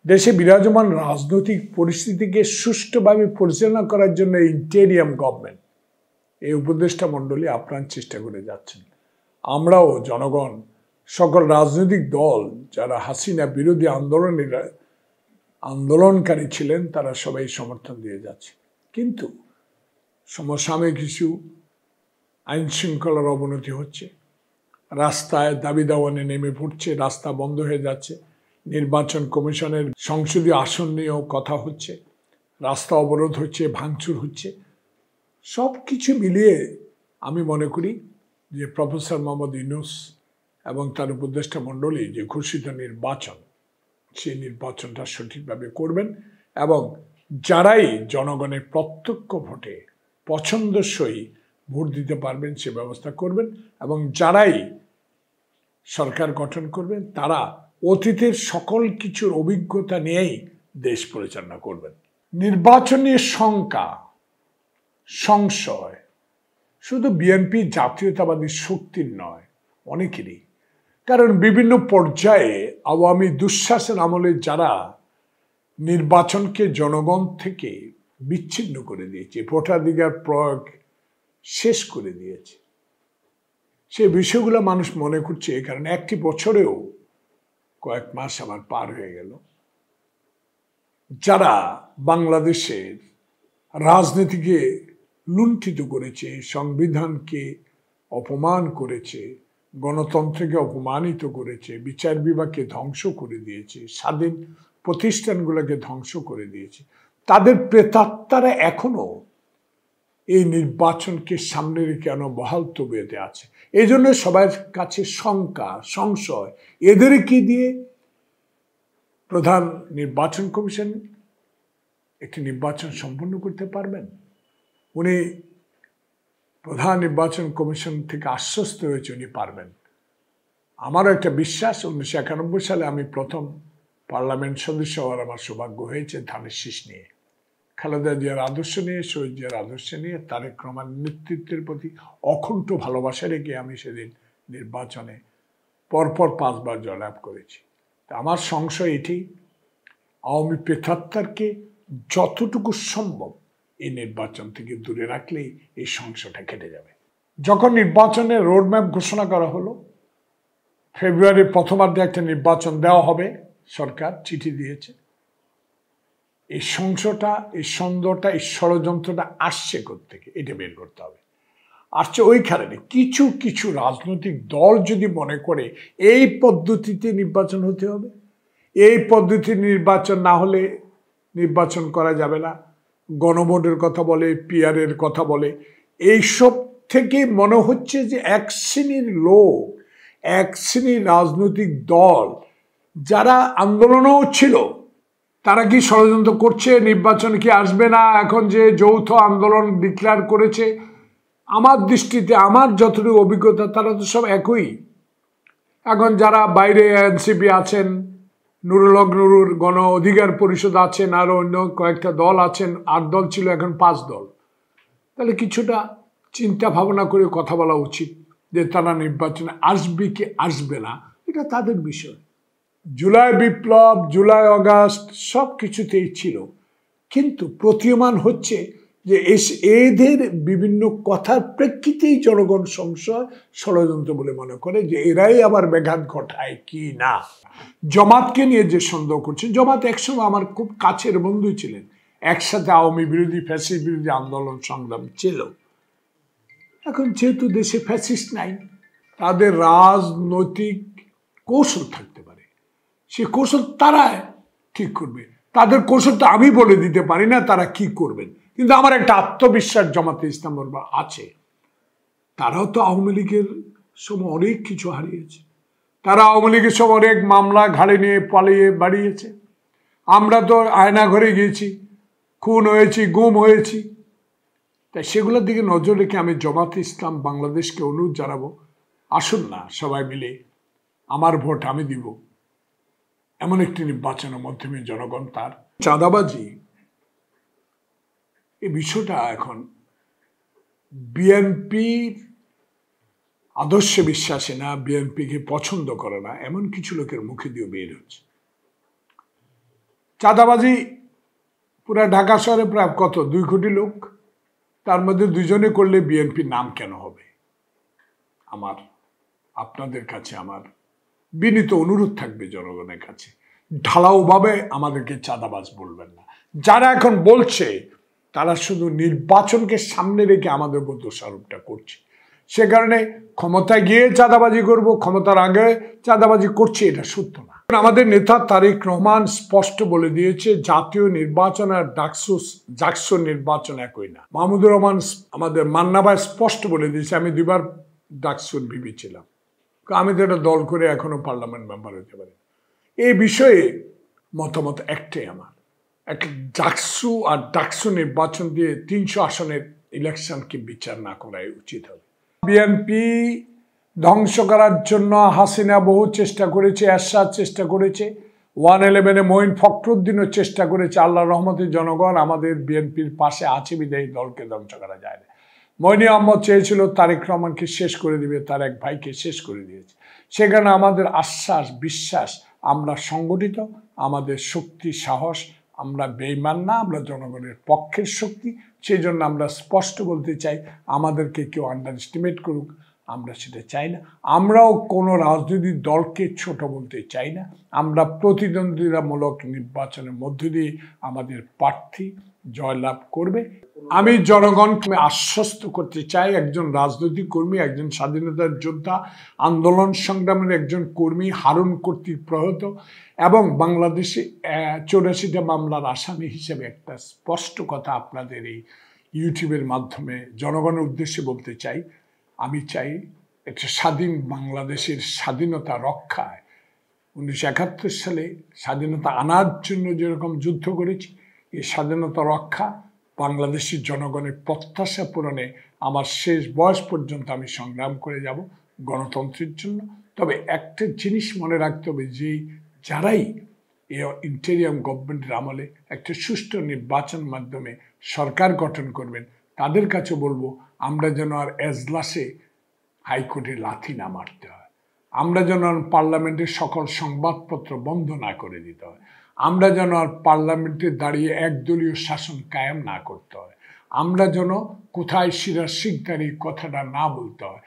দেশে বিরাজমান রাজনৈতিক পরিস্থিতিকে সুষ্ঠুভাবে পরিচালনা করার জন্য ইন্টেরিয়াম গভর্নমেন্ট এই উপদেষ্টা মণ্ডলী আপ্রাণ চেষ্টা করে যাচ্ছেন। আমরাও জনগণ, সকল রাজনৈতিক দল যারা হাসিনা বিরোধী আন্দোলনকারী ছিলেন তারা সবাই সমর্থন দিয়ে যাচ্ছে। কিন্তু সমসাময়িক কিছু আইন শৃঙ্খলার অবনতি হচ্ছে, রাস্তায় দাবি দাওয়ানে নেমে পড়ছে, রাস্তা বন্ধ হয়ে যাচ্ছে, নির্বাচন কমিশনের সংসদীয় আসন নিয়েও কথা হচ্ছে, রাস্তা অবরোধ হচ্ছে, ভাঙচুর হচ্ছে। সব কিছু মিলিয়ে আমি মনে করি যে প্রফেসর মোহাম্মদ ইউনূস এবং তার উপদেষ্টা মণ্ডলী যে ঘোষিত নির্বাচন, সেই নির্বাচনটা সঠিকভাবে করবেন এবং যারাই জনগণের প্রত্যক্ষ ভোটে পছন্দসই ভোট দিতে পারবেন সে ব্যবস্থা করবেন এবং যারাই সরকার গঠন করবেন তারা অতীতের সকল কিছুর অভিজ্ঞতা নিয়েই দেশ পরিচালনা করবেন। নির্বাচন নিয়ে শঙ্কা, সংশয় শুধু বিএনপি জাতীয়তাবাদী শক্তির নয়, অনেকেরই। কারণ বিভিন্ন পর্যায়ে আওয়ামী দুঃশাসন আমলে যারা নির্বাচনকে জনগণ থেকে বিচ্ছিন্ন করে দিয়েছে, ভোটাধিকার প্রয়োগ শেষ করে দিয়েছে, সেই বিষয়গুলো মানুষ মনে করছে। এই কারণে একটি বছরেও কয়েক মাস আমার পার হয়ে গেল, যারা বাংলাদেশের রাজনীতিকে লুণ্ঠিত করেছে, সংবিধানকে অপমান করেছে, গণতন্ত্রকে অপমানিত করেছে, বিচার বিভাগকে ধ্বংস করে দিয়েছে, স্বাধীন প্রতিষ্ঠানগুলোকে ধ্বংস করে দিয়েছে, তাদের প্রেতাত্মারা এখনো এই নির্বাচনকে সামনে রেখে বহাল তবিয়তে আছে। এই জন্য সবার কাছে শঙ্কা, সংশয়, এদেরকে দিয়ে প্রধান নির্বাচন কমিশন একটি নির্বাচন সম্পন্ন করতে পারবেন? উনি প্রধান নির্বাচন কমিশন থেকে আশ্বস্ত হয়েছে উনি পারবেন। আমারও একটা বিশ্বাস, 1991 সালে আমি প্রথম পার্লামেন্ট সদস্য হওয়ার আমার সৌভাগ্য হয়েছে ধানের শীষ নিয়ে, খালেদা জিয়ার আদর্শ নিয়ে, শহীদ জিয়ার আদর্শ নিয়ে, তারেক রহমানের নেতৃত্বের প্রতি অকুণ্ঠ ভালোবাসা রেখে আমি সেদিন নির্বাচনে পরপর 5 বার জয়লাভ করেছি। আমার সংশয় এটি, আওয়ামী প্রেতাত্মারকে যতটুকু সম্ভব এই নির্বাচন থেকে দূরে রাখলেই এই সংশয়টা কেটে যাবে। যখন নির্বাচনের রোডম্যাপ ঘোষণা করা হলো, ফেব্রুয়ারির প্রথমার্ধে একটা নির্বাচন দেওয়া হবে, সরকার চিঠি দিয়েছে, এই সংশয়টা, এই সন্দেহটা, এই ষড়যন্ত্রটা আসছে কোত্থেকে এটা বের করতে হবে। আসছে ওইখানে কিছু কিছু রাজনৈতিক দল যদি মনে করে এই পদ্ধতিতে নির্বাচন হতে হবে, এই পদ্ধতির নির্বাচন না হলে নির্বাচন করা যাবে না, গণভোটের কথা বলে, পিআরের কথা বলে, এইসব থেকে মনে হচ্ছে যে এক শ্রেণীর লোক, এক শ্রেণীর রাজনৈতিক দল যারা আন্দোলনও ছিল, তারা কি ষড়যন্ত্র করছে, নির্বাচন কি আসবে না। এখন যে যৌথ আন্দোলন ডিক্লেয়ার করেছে, আমার দৃষ্টিতে, আমার যতটুকু অভিজ্ঞতা, তারা তো সব একই। এখন যারা বাইরে এনসিপি আছেন, নুরুল হক নুরুর গণ অধিকার পরিষদ আছেন, আরও অন্য কয়েকটা দল আছেন, 8 দল ছিল এখন 5 দল। তাহলে কিছুটা চিন্তা ভাবনা করে কথা বলা উচিত যে তারা নির্বাচনে আসবে কি আসবে না, এটা তাদের বিষয়। জুলাই বিপ্লব, জুলাই আগস্ট সব কিছুতেই ছিল, কিন্তু প্রতীয়মান হচ্ছে যে এদের বিভিন্ন কথার প্রেক্ষিতেই জনগণ সংশয়, ষড়যন্ত্র বলে মনে করে যে এরাই আবার ব্যাঘাত ঘটায় কি না। জামাতকে নিয়ে যে সন্দেহ করছেন, জামাত একসময় আমার খুব কাছের বন্ধু ছিলেন, একসাথে আওয়ামী বিরোধী, ফ্যাসিস্ট বিরোধী আন্দোলন সংগ্রাম ছিল। এখন যেহেতু দেশে ফ্যাসিস্ট নাই, তাদের রাজনৈতিক কৌশল থাকতে পারে, সে কৌশল তারা ঠিক করবে। তাদের কৌশলটা আমি বলে দিতে পারি না তারা কি করবেন, কিন্তু আমার একটা আত্মবিশ্বাস জামাতে ইসলাম আছে। তারাও তো আওয়ামী লীগের সময় অনেক কিছু হারিয়েছে, তারা আওয়ামী লীগের সময় অনেক মামলা ঘাড়ে নিয়ে পালিয়ে বাড়িয়েছে। আমরা তো আয়না ঘরে গিয়েছি, খুন হয়েছি, গুম হয়েছি। তাই সেগুলোর দিকে নজর রেখে আমি জামাতে ইসলাম বাংলাদেশকে অনুরোধ জানাবো, আসুন না সবাই মিলে আমার ভোট আমি দিব, এমন একটি নির্বাচনের মাধ্যমে জনগণ তার চাঁদাবাজি এই বিষয়টা এখন বিএনপির আদর্শে বিশ্বাসে না, বিএনপিকে পছন্দ করে না, এমন কিছু লোকের মুখে দিয়ে বের হচ্ছে। চাঁদাবাজি পুরা ঢাকা শহরে প্রায় কত 2 কোটি লোক, তার মধ্যে 2 জনে করলে বিএনপির নাম কেন হবে? আমার আপনাদের কাছে আমার বিনীত অনুরোধ থাকবে জনগণের কাছে, ঢালাওভাবে আমাদেরকে চাঁদাবাজ বলবেন না। যারা এখন বলছে তারা শুধু নির্বাচনকে সামনে রেখে আমাদের উপর দোষারোপটা করছে। সে কারণে ক্ষমতায় গিয়ে চাঁদাবাজি করব, ক্ষমতার আগে চাঁদাবাজি করছে, এটা সত্য না। আমাদের নেতা তারেক রহমান স্পষ্ট বলে দিয়েছে জাতীয় নির্বাচন আর জাকসু নির্বাচন একই না। মাহমুদুর রহমান আমাদের মান্না ভাই স্পষ্ট বলে দিয়েছে, আমি 2 বার ডাকসুর ভিপি ছিলাম, আমি তো একটা দল করে এখনো পার্লামেন্ট মেম্বার হতে পারি। এই বিষয়ে মতামত একটাই আমার, একটা জাকসু আর ডাকসু নির্বাচন দিয়ে 300 আসনের ইলেকশনকে বিচার না করাই উচিত হবে। বিএনপি ধ্বংস করার জন্য হাসিনা বহু চেষ্টা করেছে, এরশাদ চেষ্টা করেছে, 111-এ মঈন ফখরুদ্দিনও চেষ্টা করেছে। আল্লাহর রহমতে জনগণ আমাদের বিএনপির পাশে আছে বিধায়ী দলকে ধ্বংস করা যায় না। মইনি আহমদ চেয়েছিল তারেক রহমানকে শেষ করে দিবে, তার এক ভাইকে শেষ করে দিয়েছে। সেখানে আমাদের আশ্বাস বিশ্বাস, আমরা সংগঠিত, আমাদের শক্তি সাহস, আমরা বেঈমান না, আমরা জনগণের পক্ষের শক্তি। সেই জন্য আমরা স্পষ্ট বলতে চাই, আমাদেরকে কেউ আন্ডার এস্টিমেট করুক আমরা সেটা চাই না। আমরাও কোনো রাজনৈতিক দলকে ছোট বলতে চাই না। আমরা প্রতিদ্বন্দ্বিতামূলক নির্বাচনের মধ্য দিয়ে আমাদের প্রার্থী জয়লাভ করবে। আমি জনগণকে আশ্বস্ত করতে চাই, একজন রাজনৈতিক কর্মী, একজন স্বাধীনতার যোদ্ধা, আন্দোলন সংগ্রামের একজন কর্মী, হারুন কর্তৃক প্রহত এবং বাংলাদেশে 84টা মামলার আসামি হিসেবে একটা স্পষ্ট কথা আপনাদের এই ইউটিউবের মাধ্যমে জনগণের উদ্দেশ্যে বলতে চাই। আমি চাই একটা স্বাধীন বাংলাদেশের স্বাধীনতা রক্ষায় 1971 সালে স্বাধীনতা আনার জন্য যেরকম যুদ্ধ করেছি, এই স্বাধীনতা রক্ষা, বাংলাদেশের জনগণের প্রত্যাশা পূরণে আমার শেষ বয়স পর্যন্ত আমি সংগ্রাম করে যাব গণতন্ত্রের জন্য। তবে একটা জিনিস মনে রাখতে হবে, যে যারাই এই ইন্টেরিয়াম গভর্নমেন্টের আমলে একটা সুষ্ঠু নির্বাচন মাধ্যমে সরকার গঠন করবেন, তাদের কাছে বলবো আমরা যেন আর এজলাসে হাইকোর্টে লাথি না মারতে হয়, আমরা যেন আর পার্লামেন্টের সকল সংবাদপত্র বন্ধ না করে দিতে হয়, আমরা যেন আর পার্লামেন্টে দাঁড়িয়ে একদলীয় শাসন কায়েম না করতে হয়, আমরা যেন কোথায় শিরা শিকদার এই কথাটা না বলতে হয়।